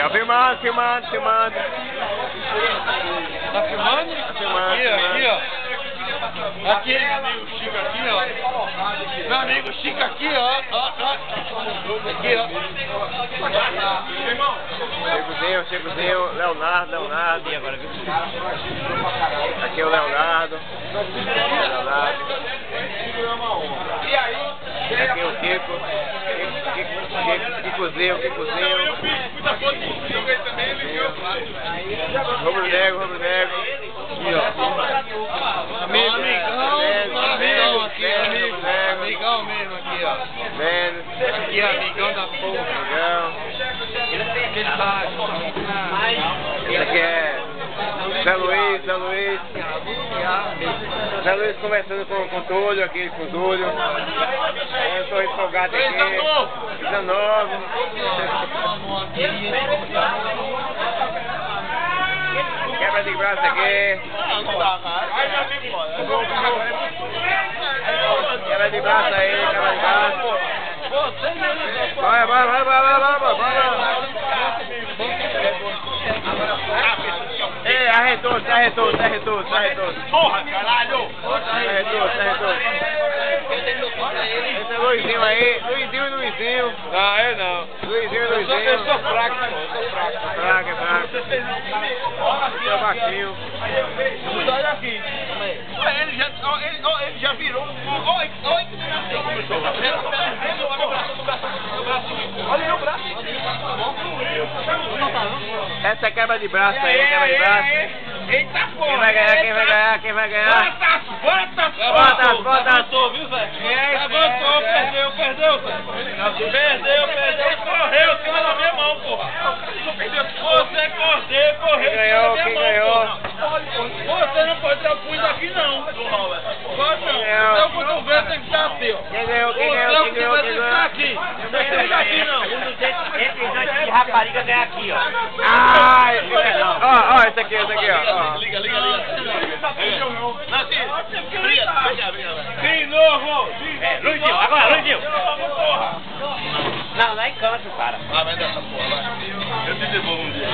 ó, filmando, filmando, filmando. Tá filmando? Tá filmando, Aqui, filmando. aqui, ó. Aqui, meu amigo Chico aqui, ó. Meu amigo Chico aqui, ó. Aqui, ó. Chicozinho, Leonardo. E agora, aqui é o Leonardo. Aqui é o Kiko. Kikozinho. Rubro negro. Aqui, ó. Amigão mesmo aqui, ó. Aqui, amigão da porra. Esse aqui é Zé Luiz. Zé Luiz conversando com o Túlio aqui, com o Túlio. Eu estou empolgado aqui. 19. Quebra de braço aqui. Quebra de braço aí, quebra de braço. Vai. Ei, arretou. Porra, caralho! Arretou. Esse é Luizinho aí. Luizinho. Não, eu não. Luizinho. Eu sou fraco, pô. Fraco. Seu baixinho. Olha aqui. Ele já virou. Olha que começou. Olha meu braço. Essa é quebra de braço aí, quebra de braço. Eita porra. Quem vai ganhar? Bota! Avançou, viu, Zé? Avançou, perdeu, Zé. Perdeu. Correu, ficou na minha mão, porra. Você correu. Quem ganhou? Você não pode ter o punho daqui, não. Pode não. O seu cotovelo tem que estar assim, ó. Quem ganhou? O seu cotovelo tem que estar aqui. Não tem que estar aqui, não. Esse de rapariga ganha aqui, ó. Ó, esse aqui, ó. Liga. Briga. De novo. Luizinho, agora, Luizinho. Não, lá em canto, cara. Vai dessa porra, vai. Eu te devolvo um dia.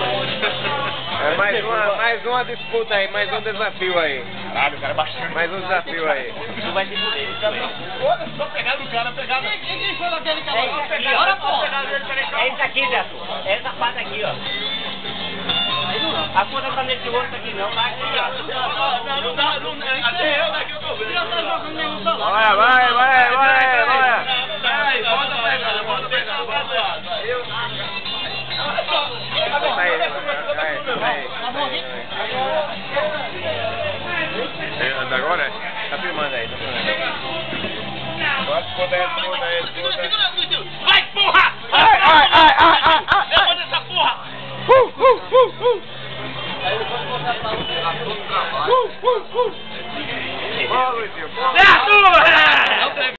É mais uma disputa aí, mais um desafio aí. Caralho, o cara é bastante. Mais um desafio aí. Tu vai ter poder, isso aí. Olha, só pegar do cara, pegar. Quem foi daquele cara? É esse aqui, ó. É esse aqui, Zé. É essa parte aqui, ó. A conta tá nesse outro aqui, não. Tá aqui, ó. Não dá. Até eu daqui eu tô vendo. Vai. Vai, bota pegada. Anda agora? Tá filmando aí, Agora disputa. Vai, porra! Ai! Levanta essa porra! Ó, Luizinho. É a tua!